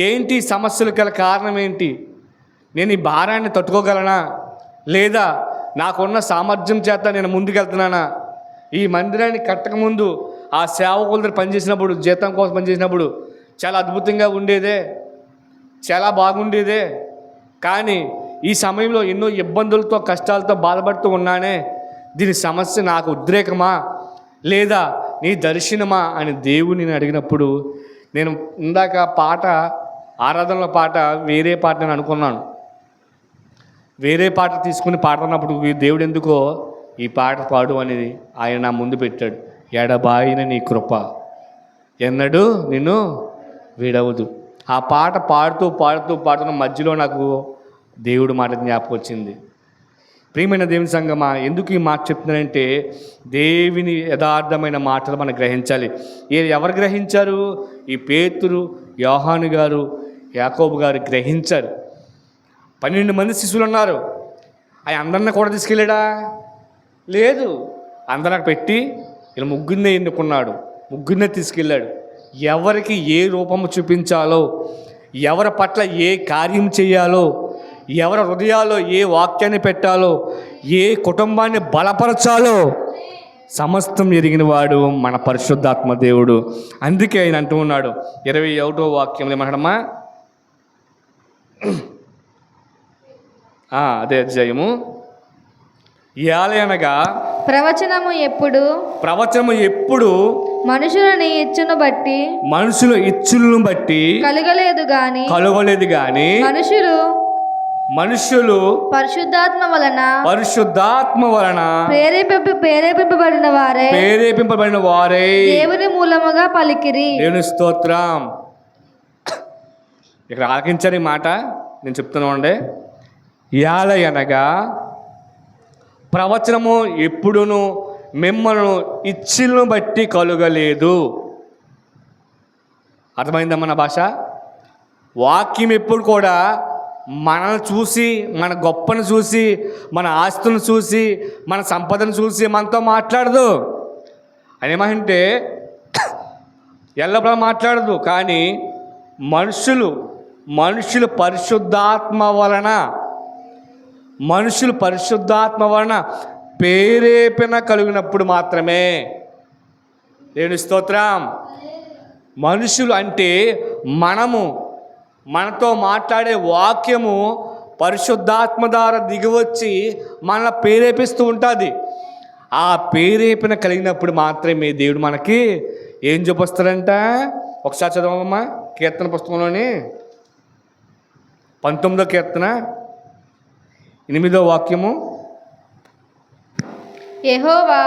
ఏంటి సమస్యలు గల కారణం ఏంటి? నేను ఈ భారాన్ని తట్టుకోగలనా లేదా నాకున్న సామర్థ్యం చేత నేను ముందుకెళ్తున్నానా? ఈ మందిరాన్ని కట్టకముందు ఆ సేవకుల దగ్గర పనిచేసినప్పుడు, జీతం కోసం పనిచేసినప్పుడు చాలా అద్భుతంగా ఉండేదే, చాలా బాగుండేదే. కానీ ఈ సమయంలో ఎన్నో ఇబ్బందులతో, కష్టాలతో బాధపడుతూ ఉన్నానే. దీని సమస్య నాకు ఉద్రేకమా లేదా నీ దర్శనమా అని దేవుని అడిగినప్పుడు, నేను ఇందాక పాట, ఆరాధనలో పాట వేరే పాట నేను అనుకున్నాను. వేరే పాట తీసుకుని పాడుతున్నప్పుడు దేవుడు ఎందుకో ఈ పాట పాడు అనేది ఆయన నా ముందు పెట్టాడు. ఎడబాయిన నీ కృప ఎన్నడూ నిన్ను విడవదు. ఆ పాట పాడుతున్న మధ్యలో నాకు దేవుడు మాట జ్ఞాపకం వచ్చింది. ప్రియమైన దేవుని సంగమా, ఎందుకు ఈ మాట చెప్తున్నానంటే దేవుని యథార్థమైన మాటలు మనం గ్రహించాలి. ఎవరు గ్రహించారు? ఈ పేతురు, యోహాను గారు, యాకోబు గారు గ్రహించారు. 12 మంది శిష్యులు ఉన్నారు. అవి అందరిని కూడా తీసుకెళ్ళాడా? లేదు. అందరికి పెట్టి ఇలా ముగ్గురినే ఎన్నుకున్నాడు, ముగ్గురినే తీసుకెళ్ళాడు. ఎవరికి ఏ రూపము చూపించాలో, ఎవరి పట్ల ఏ కార్యం చేయాలో, ఎవరి హృదయాల్లో ఏ వాక్యాన్ని పెట్టాలో, ఏ కుటుంబాన్ని బలపరచాలో సమస్తం ఎరిగిన వాడు మన పరిశుద్ధాత్మ దేవుడు. అందుకే ఆయన అంటూ ఉన్నాడు 21వ వాక్యంలో ఏమంటాడమ్మా? అదే అధ్యాయము. అనగా ప్రవచనము ఎప్పుడు మనుషుల ఇచ్చులను బట్టి కలగలేదు గాని మనుషులు పరిశుద్ధాత్మ వలన ప్రేరేపింపబడిన వారే దేవుని మూలముగా పలికిరి. దేవుని స్తోత్రం. ఇక్కడ ఆలకించారు ఈ మాట నేను చెప్తున్నానండి. అనగా ప్రవచనము ఎప్పుడును మిమ్మల్ని ఇచ్చులను బట్టి కలుగలేదు. అర్థమైందమ్మా నా భాష? వాక్యం ఎప్పుడు కూడా మనల్ని చూసి, మన గొప్పను చూసి, మన ఆస్తులను చూసి, మన సంపదను చూసి మనతో మాట్లాడదు. అదేమంటే ఎల్లప్పుడూ మాట్లాడదు. కానీ మనుషులు పరిశుద్ధాత్మ వలన ప్రేరేపణ కలిగినప్పుడు మాత్రమే. దేవుని స్తోత్రం. మనుషులు అంటే మనతో మాట్లాడే వాక్యము పరిశుద్ధాత్మ ద్వారా దిగివచ్చి మనల్ని ప్రేరేపిస్తూ ఉంటుంది. ఆ ప్రేరేపణ కలిగినప్పుడు మాత్రమే దేవుడు మనకి ఏం చూపిస్తాడంట? ఒకసారి చదవమ్మా కీర్తన పుస్తకంలోని 19వ కీర్తన 8వ వాక్యము. యెహోవా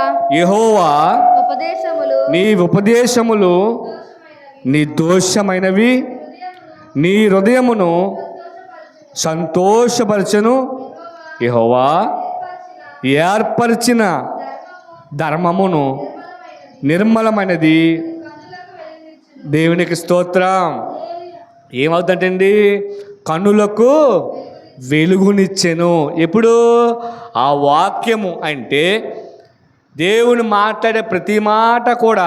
నీ ఉపదేశములు నిర్దోషమైనవి, నీ హృదయమును సంతోషపరచను. యెహోవా ఏర్పరిచిన ధర్మమును నిర్మలమైనది. దేవునికి స్తోత్రం. ఏమవుతుందండి? కన్నులకు వెలుగునిచ్చెను. ఎప్పుడు? ఆ వాక్యము అంటే దేవుని మాట్లాడే ప్రతి మాట కూడా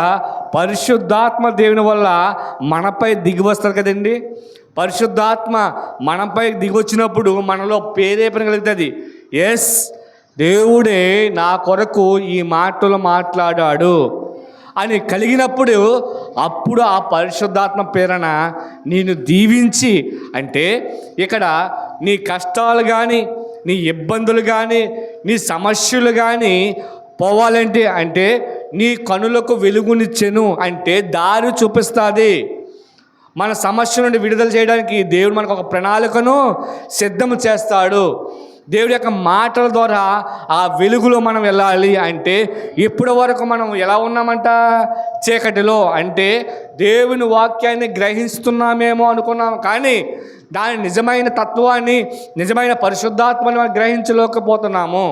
పరిశుద్ధాత్మ దేవుని వల్ల మనపై దిగి వస్తారు కదండి. పరిశుద్ధాత్మ మనపై దిగి వచ్చినప్పుడు మనలో ప్రేరేపణ కలుగుతుంది. ఎస్, దేవుడే నా కొరకు ఈ మాటలు మాట్లాడాడు అని కలిగినప్పుడు అప్పుడు ఆ పరిశుద్ధాత్మ ప్రేరణ నేను దీవించి, అంటే ఇక్కడ నీ కష్టాలు కానీ, నీ ఇబ్బందులు కానీ, నీ సమస్యలు కానీ పోవాలంటే అంటే నీ కనులకు వెలుగునిచ్చెను అంటే దారి చూపిస్తుంది. మన సమస్య నుండి విడుదల చేయడానికి దేవుడు మనకు ఒక ప్రణాళికను సిద్ధం చేస్తాడు. దేవుడి యొక్క మాటల ద్వారా ఆ వెలుగులో మనం వెళ్ళాలి. అంటే ఇప్పటి వరకు మనం ఎలా ఉన్నామంట? చీకటిలో. అంటే దేవుని వాక్యాన్ని గ్రహిస్తున్నామేమో అనుకున్నాం, కానీ దాని నిజమైన తత్వాన్ని, నిజమైన పరిశుద్ధాత్మని మనం గ్రహించలేకపోతున్నాము.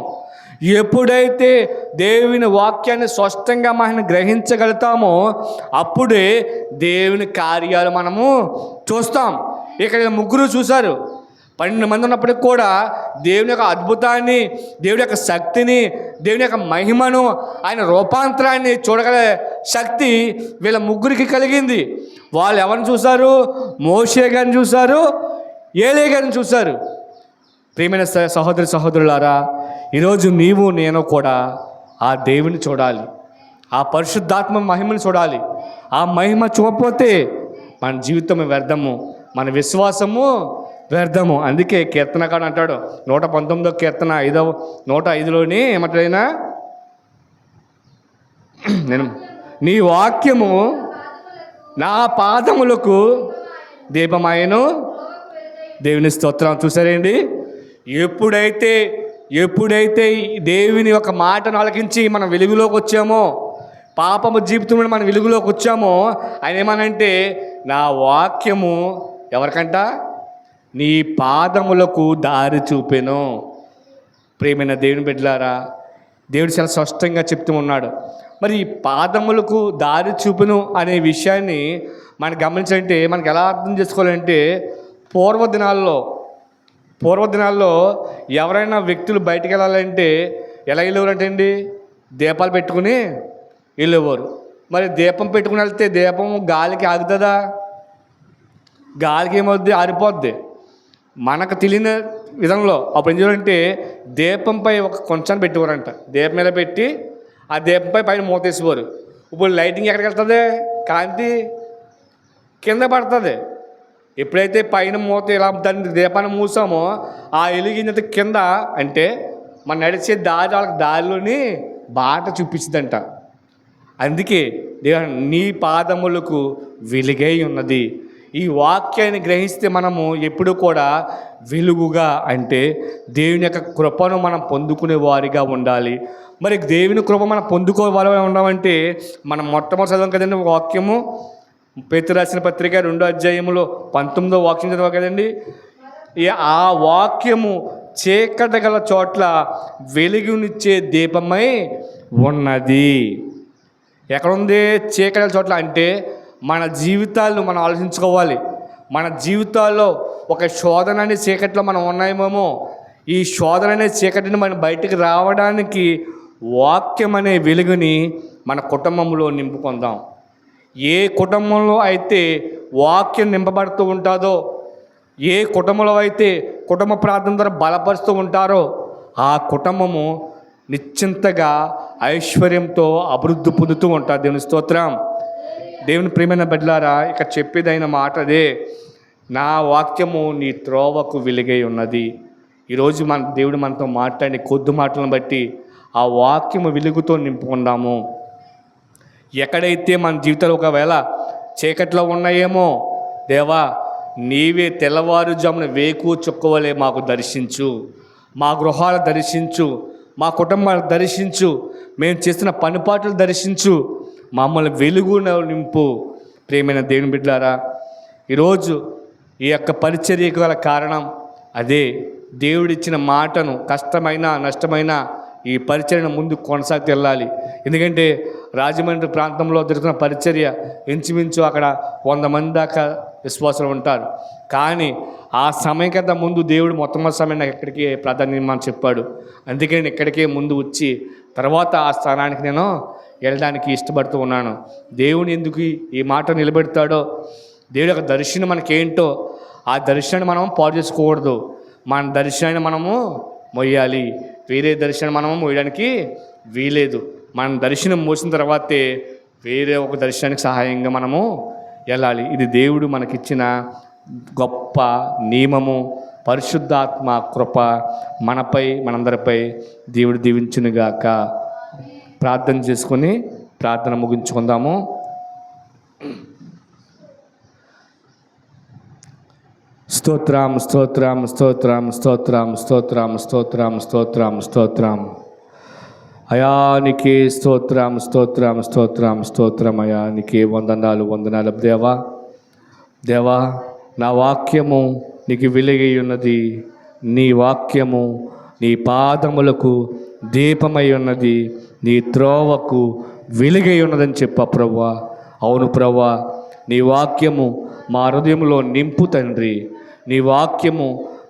ఎప్పుడైతే దేవుని వాక్యాన్ని స్పష్టంగా మనం గ్రహించగలుగుతామో అప్పుడే దేవుని కార్యాలు మనము చూస్తాం. ఇక్కడ 3 చూశారు. 12 మంది ఉన్నప్పటికి కూడా దేవుని యొక్క అద్భుతాన్ని, దేవుని యొక్క శక్తిని, దేవుని యొక్క మహిమను, ఆయన రూపాంతరాన్ని చూడగల శక్తి వీళ్ళ 3కి కలిగింది. వాళ్ళు ఎవరిని చూశారు? మోషే గారిని చూశారు, ఏలీ గారిని చూశారు. ప్రియమైన సహోదరులారా, ఈరోజు నీవు నేను కూడా ఆ దేవుని చూడాలి. ఆ పరిశుద్ధాత్మ మహిమను చూడాలి. ఆ మహిమ చూపకపోతే మన జీవితం వ్యర్థము, మన విశ్వాసము వ్యర్థము. అందుకే కీర్తనకాడు అంటాడు 119వ కీర్తన 105లోని ఏమంటాడైనా, నేను నీ వాక్యము నా పాదములకు దీపమాయను. దేవుని స్తోత్రం. చూసారండి, ఎప్పుడైతే దేవుని ఒక మాటను ఆలకించి మనం వెలుగులోకి వచ్చామో, పాపము జీవితంలో మనం వెలుగులోకి వచ్చామో, ఆయన ఏమనంటే నా వాక్యము ఎవరికంట, నీ పాదములకు దారి చూపెను. ప్రియమైన దేవుని బిడ్డలారా, దేవుడు చాలా స్పష్టంగా చెప్తూ ఉన్నాడు. మరి ఈ పాదములకు దారి చూపును అనే విషయాన్ని మనం గమనించాలంటే మనకు ఎలా అర్థం చేసుకోవాలంటే, పూర్వదినాల్లో ఎవరైనా వ్యక్తులు బయటికి వెళ్ళాలంటే ఎలా వెళ్ళేవారంటే అండి, దీపాలు పెట్టుకుని వెళ్ళేవారు. మరి దీపం పెట్టుకుని వెళ్తే దీపం గాలికి ఆగుతుందా? గాలికి ఏమవుద్ది? ఆరిపోద్ది. మనకు తెలియని విధంలో అప్పుడు ఏం చేయాలంటే దీపంపై ఒక కొంచెం పెట్టేవారంట. దీపం మీద పెట్టి ఆ దీపంపై పైన మూతేసేవారు. ఇప్పుడు లైటింగ్ ఎక్కడికి వెళ్తుంది? కాంతి కింద పడుతుంది. ఎప్పుడైతే పైన మూత ఇలా దాన్ని దీపాన్ని మూసామో ఆ వెలిగినంత కింద అంటే మన నడిచే దారి వాళ్ళకి దారిలోని బాట చూపించిందంట. అందుకే నీ పాదములకు వెలుగై ఉన్నది. ఈ వాక్యాన్ని గ్రహిస్తే మనము ఎప్పుడు కూడా వెలుగుగా అంటే దేవుని యొక్క కృపను మనం పొందుకునే వారిగా ఉండాలి. మరి దేవుని కృప మనం పొందుకోవాలి ఉన్నామంటే మనం మొట్టమొదటి చదవం కదండి వాక్యము, పేతురు రాసిన పత్రిక 2వ అధ్యాయంలో 19వ వాక్యం చదవాలి కదండి. ఆ వాక్యము చీకటి గల చోట్ల వెలుగునిచ్చే దీపమై ఉన్నది. ఎక్కడుంది చీకటి గల చోట్ల అంటే మన జీవితాలను మనం ఆలోచించుకోవాలి. మన జీవితాల్లో ఒక శోధన అనే చీకట్లో మనం ఉన్నాయేమో. ఈ శోధన అనే చీకటిని మనం బయటికి రావడానికి వాక్యం అనే వెలుగుని మన కుటుంబంలో నింపుకుందాం. ఏ కుటుంబంలో అయితే వాక్యం నింపబడుతూ ఉంటుందో, ఏ కుటుంబంలో అయితే కుటుంబ ప్రార్థన ద్వారా బలపరుస్తూ ఉంటారో ఆ కుటుంబము నిశ్చింతగా ఐశ్వర్యంతో అభివృద్ధి పొందుతూ ఉంటారు. దేవుని స్తోత్రం. దేవుని ప్రియమైన బిడ్డలారా, ఇక్కడ చెప్పేదైన మాట అదే, నా వాక్యము నీ త్రోవకు వెలుగై ఉన్నది. ఈరోజు దేవుడు మనతో మాట్లాడి కొద్ది మాటలను బట్టి ఆ వాక్యము వెలుగుతో నింపుకుందాము. ఎక్కడైతే మన జీవితాలు ఒకవేళ చీకట్లో ఉన్నాయేమో, దేవా నీవే తెల్లవారుజామున వేకు చుక్కవలే మాకు దర్శించు, మా గృహాలు దర్శించు, మా కుటుంబాలు దర్శించు, మేము చేసిన పనిపాట్లు దర్శించు, మమ్మల్ని వెలుగు నింపు. ప్రియమైన దేవుని బిడ్డలారా, ఈరోజు ఈ యొక్క పరిచర్యకు గల కారణం అదే. దేవుడిచ్చిన మాటను కష్టమైన నష్టమైన ఈ పరిచర్యను ముందు కొనసాగి వెళ్ళాలి. ఎందుకంటే రాజమండ్రి ప్రాంతంలో జరుగుతున్న పరిచర్య ఇంచుమించు అక్కడ 100 మంది దాకా విశ్వాసులు ఉంటారు. కానీ ఆ సమయం కంటే ముందు దేవుడు మొట్టమొదటి సమయం నాకు ఎక్కడికి ప్రాధాన్యం అని చెప్పాడు. అందుకే నేను ఇక్కడికే ముందు వచ్చి తర్వాత ఆ స్థానానికి నేను వెళ్ళడానికి ఇష్టపడుతూ ఉన్నాను. దేవుని ఎందుకు ఈ మాట నిలబెడతాడో, దేవుడి యొక్క దర్శనం మనకేంటో ఆ దర్శనాన్ని మనం పాడు చేసుకోకూడదు. మన దర్శనాన్ని మనము మొయ్యాలి. వేరే దర్శనం మనము మోయడానికి వీలేదు. మన దర్శనం మోసిన తర్వాతే వేరే ఒక దర్శనానికి సహాయంగా మనము వెళ్ళాలి. ఇది దేవుడు మనకిచ్చిన గొప్ప నియమము. పరిశుద్ధాత్మ కృప మనపై మనందరిపై దేవుడు దీవించునుగాక. ప్రార్థన చేసుకొని ప్రార్థన ముగించుకుందాము. స్తోత్రం స్తోత్రం స్తోత్రం స్తోత్రం స్తోత్రం స్తోత్రం స్తోత్రం స్తోత్రం అయానికి స్తోత్రం స్తోత్రం స్తోత్రం స్తోత్రం అయానికి వందనాలు దేవా. దేవా, నా వాక్యము నీకు వెలుగై ఉన్నది. నీ వాక్యము నీ పాదములకు దీపమై ఉన్నది, నీ త్రోవకు వెలుగై ఉన్నదని చెప్పా ప్రభువా. అవును ప్రభువా, నీ వాక్యము మా హృదయంలో నింపు తండ్రి. నీ వాక్యము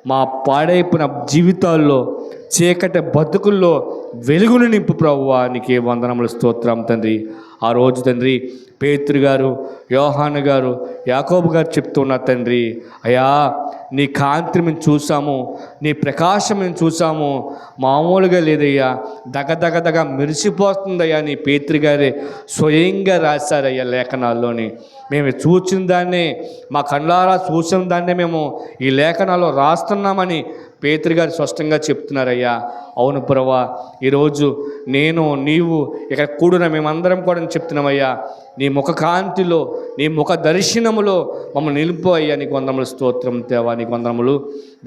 మా పాడైపోయిన జీవితాల్లో చీకటి బతుకుల్లో వెలుగును నింపు ప్రభువా. నీకే వందనములు స్తోత్రం తండ్రి. ఆ రోజు తండ్రి పేతురు గారు, యోహాను గారు, యాకోబు గారు చెప్తున్నారు తండ్రి, అయ్యా నీ కాంతిని మేము చూసాము, నీ ప్రకాశం మేము చూసాము, మామూలుగా లేదయ్యా, దగ మెరిసిపోతుందయ్యా. నీ పేతురు గారే స్వయంగా రాశారయ్యా లేఖనాల్లోని. మేము చూసిన దాన్నే, మా కళ్ళారా చూసిన దాన్నే మేము ఈ లేఖనాల్లో రాస్తున్నామని పేతురు గారు స్పష్టంగా చెప్తున్నారయ్యా. అవును ప్రభువా, ఈరోజు నేను, నీవు ఇక్కడ కూడిన మేమందరం కూడా చెప్తున్నామయ్యా, నీ ముఖ కాంతిలో, నీ ముఖ దర్శనములో మమ్మల్ని నిలుపు అయ్యా. నీకు వందనములు స్తోత్రం దేవా, నీకు వందనములు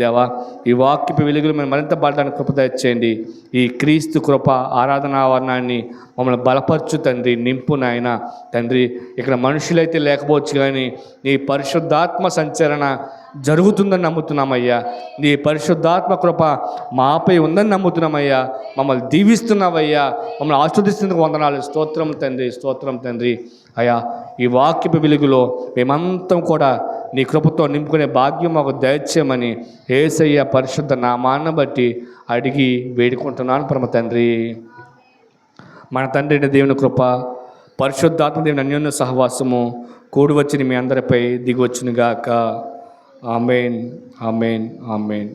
దేవా. ఈ వాక్యపు వెలుగులు మేము మరింత పడడానికి కృప దయచేయండి. ఈ క్రీస్తు కృప ఆరాధనా వర్ణాన్ని మమ్మల్ని బలపరచు తండ్రి, నింపు నాయన తండ్రి. ఇక్కడ మనుషులైతే లేకపోవచ్చు కానీ నీ పరిశుద్ధాత్మ సంచరణ జరుగుతుందని నమ్ముతున్నామయ్యా. నీ పరిశుద్ధాత్మ కృప మాపై ఉందని నమ్ముతున్నామయ్యా. మమ్మల్ని దీవిస్తున్నావయ్యా, మమ్మల్ని ఆస్వాదిస్తున్నందుకు వందనాలు. స్తోత్రం తండ్రి, స్తోత్రం తండ్రి. అయ్యా, ఈ వాక్యపు వెలుగులో మేమంతం కూడా నీ కృపతో నింపుకునే భాగ్యం మాకు దయచేయమని యేసయ్య పరిశుద్ధ నామాన్ని బట్టి అడిగి వేడుకుంటున్నాను పరమ తండ్రి. మన తండ్రి అయిన దేవుని కృప, పరిశుద్ధాత్మ దేవుని అన్యోన్య సహవాసము కూడి వచ్చిన మీ అందరిపై దిగి వచ్చునుగాక. ఆమేన్, ఆమేన్, ఆమేన్.